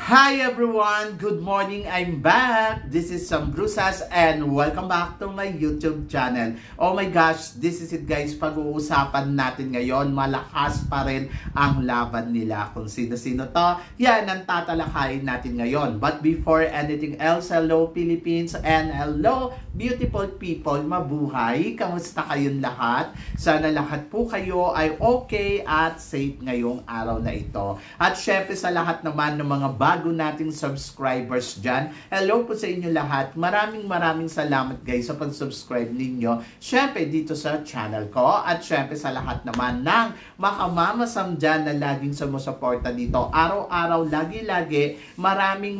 Hi everyone! Good morning! I'm back! This is Sam Brusas and welcome back to my YouTube channel. Oh my gosh! This is it guys. Pag-uusapan natin ngayon, malakas pa rin ang laban nila. Kung sino-sino to, yan ang tatalakayin natin ngayon. But before anything else, hello Philippines and hello beautiful people. Mabuhay! Kamusta kayong lahat? Sana lahat po kayo ay okay at safe ngayong araw na ito. At syempre sa lahat naman ng mga bago nating subscribers dyan. Hello po sa inyo lahat. Maraming salamat guys sa pag-subscribe ninyo. Syempre dito sa channel ko. At syempre sa lahat naman ng makamamasam dyan na laging sumusuporta dito. Araw-araw, lagi-lagi. Maraming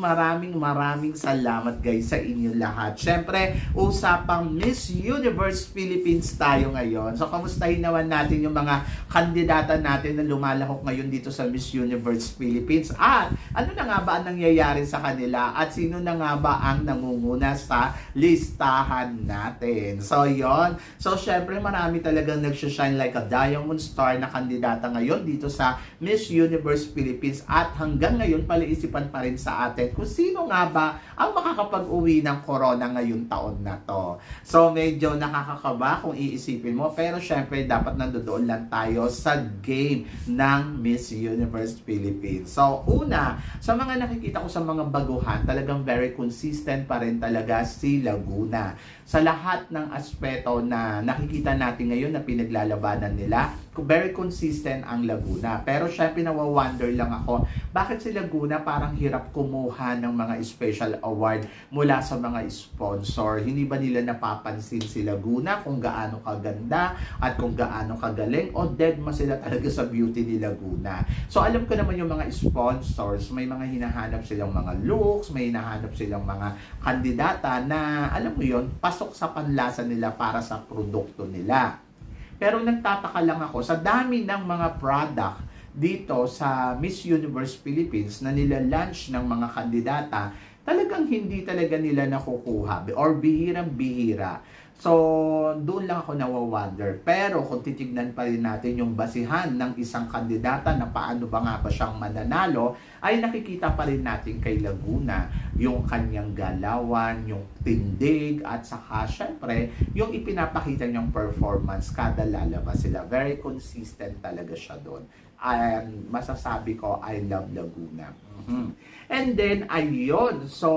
salamat guys sa inyo lahat. Syempre, usapang Miss Universe Philippines tayo ngayon. So, kamustahin naman natin yung mga kandidata natin na lumalahok ngayon dito sa Miss Universe Philippines. At ano na nga ba ang nangyayari sa kanila at sino na nga ba ang nangunguna sa listahan natin. So, yon. So, syempre marami talagang nag-shine like a diamond star na kandidata ngayon dito sa Miss Universe Philippines at hanggang ngayon palaisipan pa rin sa atin kung sino nga ba ang makakapag-uwi ng corona ngayong taon na to. So, medyo nakakakaba kung iisipin mo pero syempre dapat nandoon lang tayo sa game ng Miss Universe Philippines. So, una, sa mga nakikita ko sa mga baguhan, talagang very consistent pa rin talaga si Laguna. Sa lahat ng aspeto na nakikita natin ngayon na pinaglalabanan nila, very consistent ang Laguna. Pero syempre nawa-wonder lang ako, bakit si Laguna parang hirap kumuha ng mga special award mula sa mga sponsor? Hindi ba nila napapansin si Laguna kung gaano kaganda at kung gaano kagaling o dead ma sila talaga sa beauty ni Laguna? So alam ko naman yung mga sponsors, may mga hinahanap silang mga looks, may hinahanap silang mga kandidata na alam mo yon, pasok sa panlasa nila para sa produkto nila. Pero nagtataka lang ako sa dami ng mga product dito sa Miss Universe Philippines na nila-launch ng mga kandidata, talagang hindi talaga nila nakukuha or bihirang-bihira. So, doon lang ako nawa-wonder. Pero kung titignan pa rin natin yung basihan ng isang kandidata na paano ba nga ba siyang mananalo, ay nakikita pa rin natin kay Laguna yung kanyang galawan, yung tindig, at saka syempre, yung ipinapakita niyang performance kada lalabas sila. Very consistent talaga siya doon. Masasabi ko, I love Laguna. And then, ayun. So,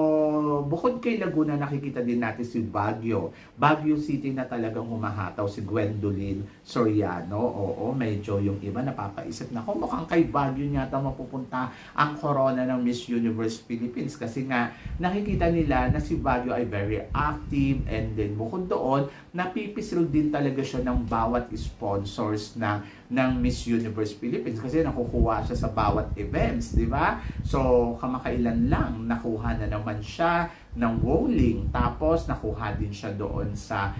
bukod kay Laguna, nakikita din natin si Baguio. Baguio City na talagang humahataw si Gwendolyn Soriano. Oo, medyo yung iba napapaisip na kung mukhang kay Baguio niya mapupunta ang corona ng Miss Universe Philippines. Kasi nga, nakikita nila na si Baguio ay very active. And then, bukod doon, napipisil din talaga siya ng bawat sponsors ng Miss Universe Philippines. Kasi nakukuha siya sa bawat events, di ba? So, kamakailan lang, nakuha na naman siya ng Wuling. Tapos, nakuha din siya doon sa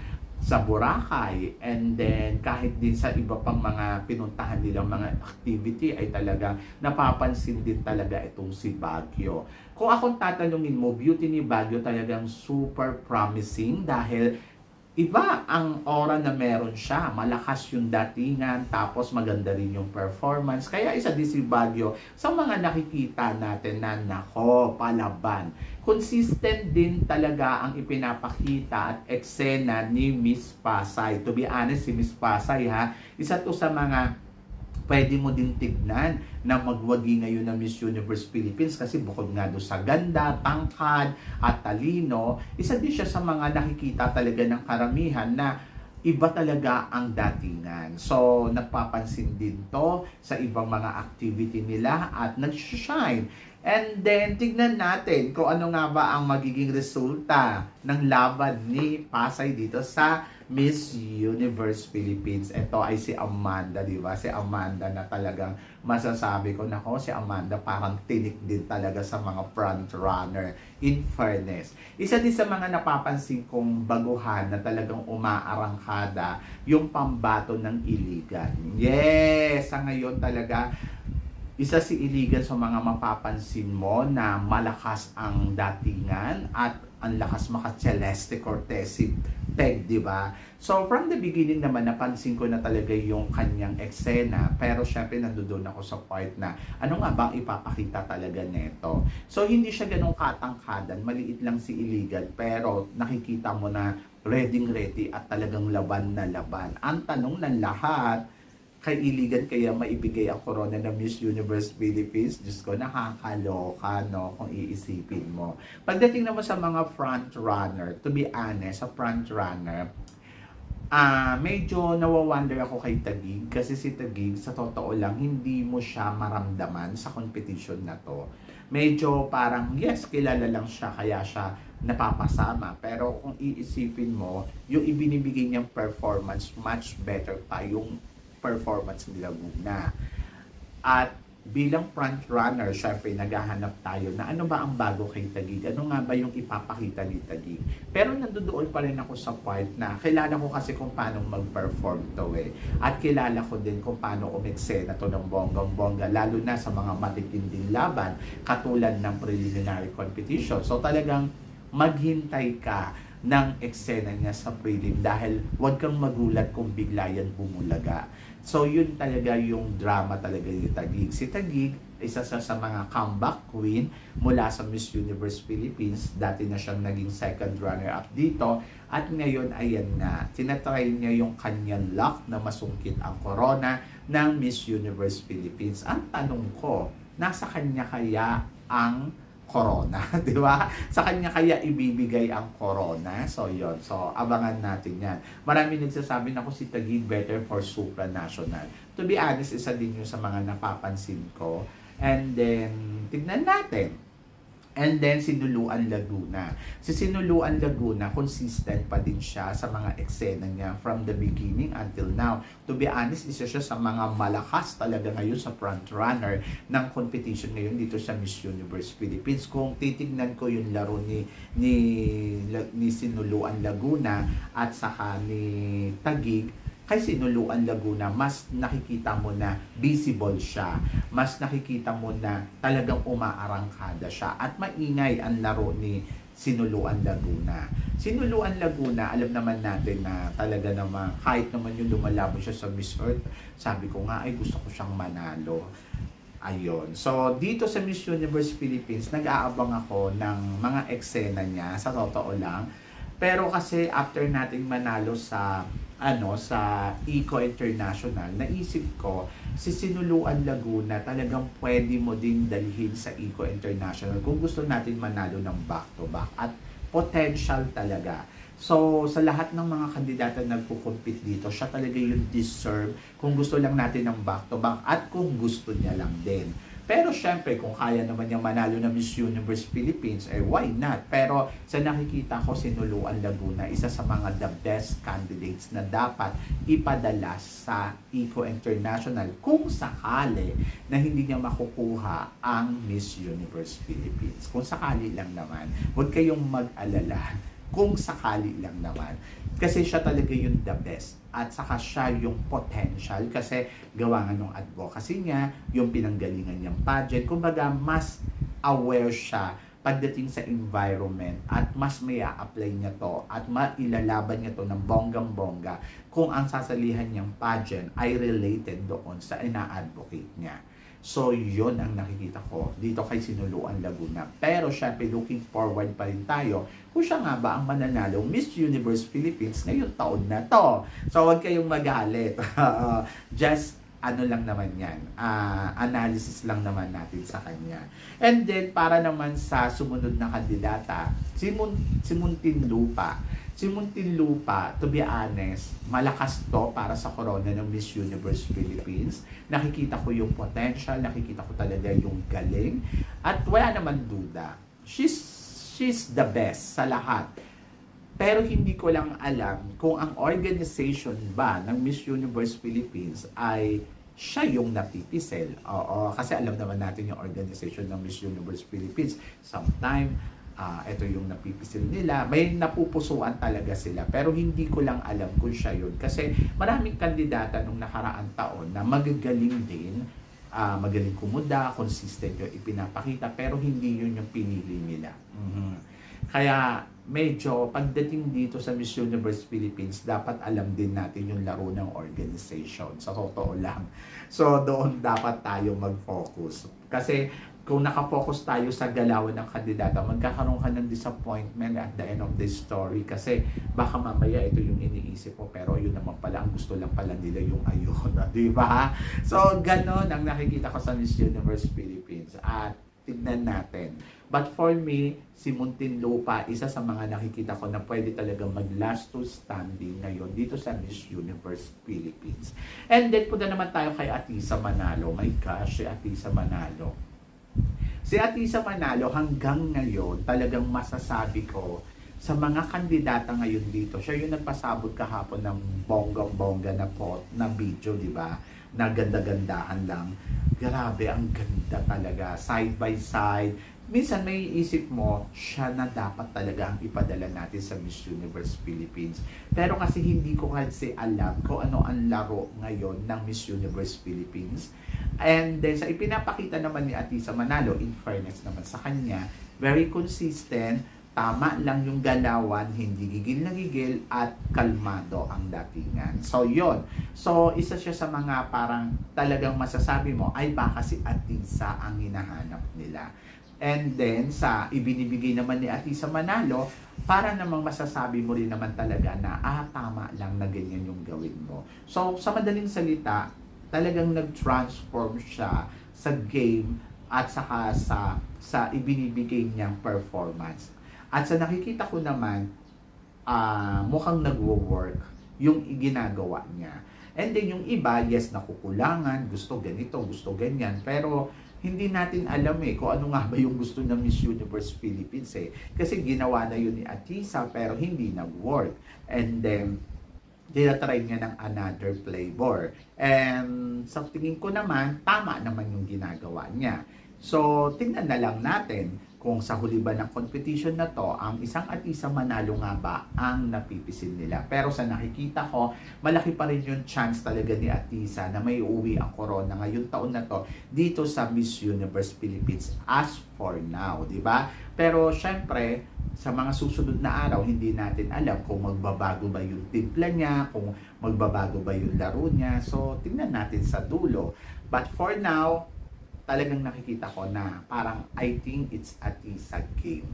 Boracay. And then, kahit din sa iba pang mga pinuntahan nilang mga activity ay talaga napapansin din talaga itong si Baguio. Kung akong tatanungin mo, beauty ni Baguio talagang super promising dahil iba ang aura na meron siya. Malakas yung datingan, tapos maganda rin yung performance. Kaya isa din si Baguio sa mga nakikita natin na nako, palaban. Consistent din talaga ang ipinapakita at eksena ni Miss Pasay. To be honest, si Miss Pasay isa to sa mga pwede mo din tignan na magwagi ngayon ng Miss Universe Philippines kasi bukod nga doon sa ganda, tangkad at talino, isa din siya sa mga nakikita talaga ng karamihan na iba talaga ang datingan. So, nagpapansin din to sa ibang mga activity nila at nag-shine. And then, tignan natin kung ano nga ba ang magiging resulta ng laban ni Pasay dito sa Miss Universe Philippines. Ito ay si Amanda, di ba? Si Amanda na talagang masasabi ko, nako, si Amanda parang tinik din talaga sa mga front runner. In fairness, isa din sa mga napapansin kong baguhan na talagang umaarangkada yung pambato ng Iligan. Yes! Sa ngayon talaga, Isa si Iligan sa mga mapapansin mo na malakas ang datingan at ang lakas maka-Celeste Cortez si Peg, di ba? So from the beginning naman napansin ko na talaga yung kanyang eksena, pero syempre nandoon ako sa part na ano nga bang ipapakita talaga neto. So hindi siya ganun katangkadan, maliit lang si Iligan, pero nakikita mo na ready at talagang laban na laban. Ang tanong ng lahat, kay Iligan kaya maibigay ang corona ng Miss Universe Philippines? Diyos ko, nakakaloka, no? Kung iisipin mo. Pagdating naman sa mga front runner, to be honest, sa front runner, medyo nawawonder ako kay Taguig kasi si Taguig, sa totoo lang, hindi mo siya maramdaman sa competition na to. Medyo parang, yes, kilala lang siya, kaya siya napapasama. Pero kung iisipin mo, yung ibinibigay niyang performance, much better pa yung performance ni Laguna. At bilang front runner, syempre naghahanap tayo na ano ba ang bago kay Taguig? Ano nga ba yung ipapakita ni Taguig? Pero nandoon pa rin ako sa part na kilala ko kasi kung paano mag-perform to eh. At kilala ko din kung paano umeksena to ng bonggang-bongga, lalo na sa mga matitinding laban katulad ng preliminary competition. So talagang maghintay ka ng eksena niya sa prelim dahil huwag kang magulat kung bigla yan bumulaga. So yun talaga yung drama talaga ni Taguig. Si Taguig, isa sa mga comeback queen mula sa Miss Universe Philippines. Dati na siyang naging second runner-up dito. At ngayon, ayan na, tinatry niya yung kanyang luck na masungkit ang corona ng Miss Universe Philippines. Ang tanong ko, nasa kanya kaya ang corona, di ba? Sa kanya kaya ibibigay ang corona. So, yon. So, abangan natin yan. Marami nagsasabi na kung si Taguig better for supranational. To be honest, isa din yung sa mga napapansin ko. And then, tignan natin. And then, Sinuluan Laguna. Si Sinuluan Laguna, consistent pa din siya sa mga eksena niya from the beginning until now. To be honest, isa siya sa mga malakas talaga ngayon sa front runner ng competition ngayon dito sa Miss Universe Philippines. Kung titignan ko yung laro ni Sinuluan Laguna at saka ni Taguig, kay Sinuluan Laguna, mas nakikita mo na visible siya. Mas nakikita mo na talagang umaarangkada siya. At maingay ang laro ni Sinuluan Laguna. Sinuluan Laguna, alam naman natin na talaga naman, kahit naman yung lumalabo siya sa Miss Earth, sabi ko nga, ay gusto ko siyang manalo. Ayun. So, dito sa Miss Universe Philippines, nag-aabang ako ng mga eksena niya, sa totoo lang. Pero kasi after nating manalo sa sa Eco International, naisip ko si Sinuluan Laguna talagang pwede mo din dalhin sa Eco International kung gusto natin manalo ng back-to-back at potential talaga. So, sa lahat ng mga kandidata na nagko-compete dito, siya talaga yung deserve kung gusto lang natin ng back-to-back at kung gusto niya lang din. Pero syempre, kung kaya naman niyang manalo na Miss Universe Philippines, why not? Pero sa nakikita ko, Sinuluan Laguna, isa sa mga the best candidates na dapat ipadala sa Eco International kung sakali na hindi niya makukuha ang Miss Universe Philippines. Kung sakali lang naman, huwag kayong mag-alala. Kung sakali lang naman. Kasi siya talaga yung the best. At saka siya yung potential kasi gawa nga ng advocacy niya, yung pinanggalingan niyang pageant. Kumbaga, mas aware siya pagdating sa environment at mas may a-apply niya to at mailalaban niya to ng bonggang-bongga kung ang sasalihan niyang pageant ay related doon sa ina-advocate niya. So, yun ang nakikita ko dito kay Sinuluan Laguna. Pero, syempre, looking forward pa rin tayo kung siya nga ba ang mananalo Miss Universe Philippines ngayong taon na to. So, huwag kayong magalit. Just, lang naman yan. Analysis lang naman natin sa kanya. And then, para naman sa sumunod na kandidata, si Muntinlupa. Si Muntinlupa, to be honest, malakas to para sa corona ng Miss Universe Philippines. Nakikita ko yung potential, nakikita ko talaga yung galing. At wala naman duda. She's the best sa lahat. Pero hindi ko lang alam kung ang organization ba ng Miss Universe Philippines ay siya yung napipisel. Oo, kasi alam naman natin yung organization ng Miss Universe Philippines. Sometime, ito yung napipisil nila. May napupusuan talaga sila. Pero hindi ko lang alam kung siya yun. Kasi maraming kandidata nung nakaraang taon na magagaling din magaling kumuda, consistent yung ipinapakita, pero hindi yun yung pinili nila. Kaya medyo pagdating dito sa Miss Universe Philippines, dapat alam din natin yung laro ng organization. Sa totoo lang. So doon dapat tayo mag-focus. Kasi kung nakafocus tayo sa galawan ng kandidata, magkakaroon ka ng disappointment at the end of the story. Kasi baka mamaya ito yung iniisip mo, pero yun naman pala, ang gusto lang pala nila yung ayun. Di ba? So ganon ang nakikita ko sa Miss Universe Philippines. At tignan natin. But for me, si Muntinlupa, isa sa mga nakikita ko na pwede talaga mag-last to standing ngayon dito sa Miss Universe Philippines. And then, punta naman tayo kay Atisa Manalo. My gosh, si Atisa Manalo. Si Atisa Manalo, hanggang ngayon, talagang masasabi ko, sa mga kandidata ngayon dito, siya yung nagpasabot kahapon ng bonggang-bongga na video, di ba? Na ganda-gandahan lang. Grabe, ang ganda talaga. Side by side. Minsan may isip mo, siya na dapat talaga ang ipadala natin sa Miss Universe Philippines. Pero kasi hindi ko kasi alam kung ano ang laro ngayon ng Miss Universe Philippines. And then sa ipinapakita naman ni Atisa Manalo, in fairness naman sa kanya, very consistent, tama lang yung galawan, hindi gigil na gigil, at kalmado ang datingan. So, yon. So, isa siya sa mga parang talagang masasabi mo, ay baka si Atisa ang hinahanap nila. And then, sa ibinibigay naman ni Atisa Manalo, para namang masasabi mo rin naman talaga na, tama lang na ganyan yung gawin mo. So, sa madaling salita, talagang nag-transform siya sa game at saka sa ibinibigay niyang performance. At sa nakikita ko naman, mukhang nagwo-work yung ginagawa niya. And then yung iba, yes, nakukulangan, gusto ganito, gusto ganyan. Pero hindi natin alam kung ano nga ba yung gusto ng Miss Universe Philippines Kasi ginawa na yun ni Atisa pero hindi nag-work. And then, tinatry niya ng another flavor. And sa tingin ko naman, tama naman yung ginagawa niya. So, tingnan na lang natin kung sa huli ba ng competition na to, ang isang Atisa Manalo nga ba ang napipisil nila. Pero sa nakikita ko, malaki pa rin yung chance talaga ni Atisa na may uuwi ang corona ngayong taon na to dito sa Miss Universe Philippines as for now, di ba? Pero syempre, sa mga susunod na araw, hindi natin alam kung magbabago ba yung timpla niya, kung magbabago ba yung laro niya. So, tingnan natin sa dulo. But for now, talagang nakikita ko na parang I think it's Atisa game.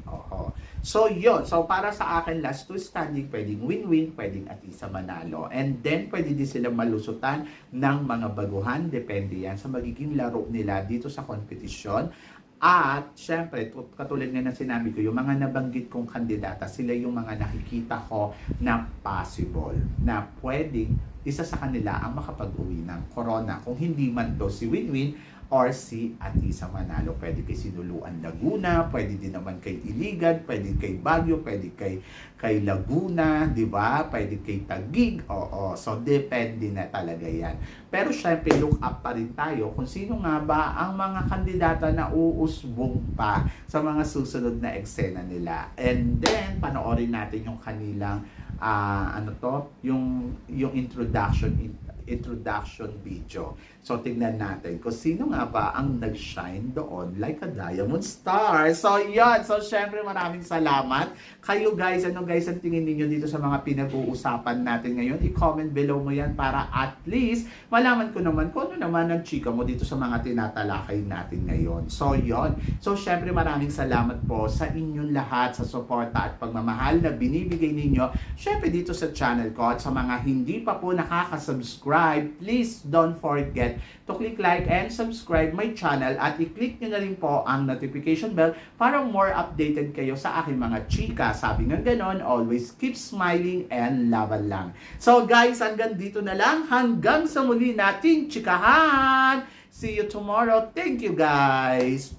So, yun. So, para sa akin, last two standing, pwedeng win-win, pwedeng Atisa Manalo. And then, pwede din sila malusutan ng mga baguhan. Depende yan sa magiging laro nila dito sa kompetisyon. At, syempre, katulad nga na sinabi ko, yung mga nabanggit kong kandidata, sila yung mga nakikita ko na possible, na pwedeng isa sa kanila ang makapag-uwi ng corona. Kung hindi man to si Win-Win, or si Atisa Manalo. Pwede kay Sinuluan Laguna, pwede din naman kay Iligan, pwede kay Baguio, pwede kay Laguna, di ba? Pwede kay Taguig. So depende na talaga yan. Pero syempre, look up pa rin tayo kung sino nga ba ang mga kandidata na uusbong pa sa mga susunod na eksena nila. And then, panoorin natin yung kanilang yung introduction video. So, tignan natin kung sino nga ba ang nag-shine doon like a diamond star. So, yan. So, syempre, maraming salamat. Kayo guys, ano guys ang tingin ninyo dito sa mga pinag-uusapan natin ngayon? I-comment below mo yan para at least malaman ko naman kung ano naman ang chika mo dito sa mga tinatalakay natin ngayon. So, yon. So, syempre, maraming salamat po sa inyong lahat sa suporta at pagmamahal na binibigay ninyo. Syempre, dito sa channel ko at sa mga hindi pa po nakaka-subscribe, please don't forget to click like and subscribe my channel at i-click nyo na rin po ang notification bell para more updated kayo sa aking mga chika. Sabi nga ganon, always keep smiling and laban lang. So guys, hanggang dito na lang. Hanggang sa muli nating chikahan. See you tomorrow. Thank you guys.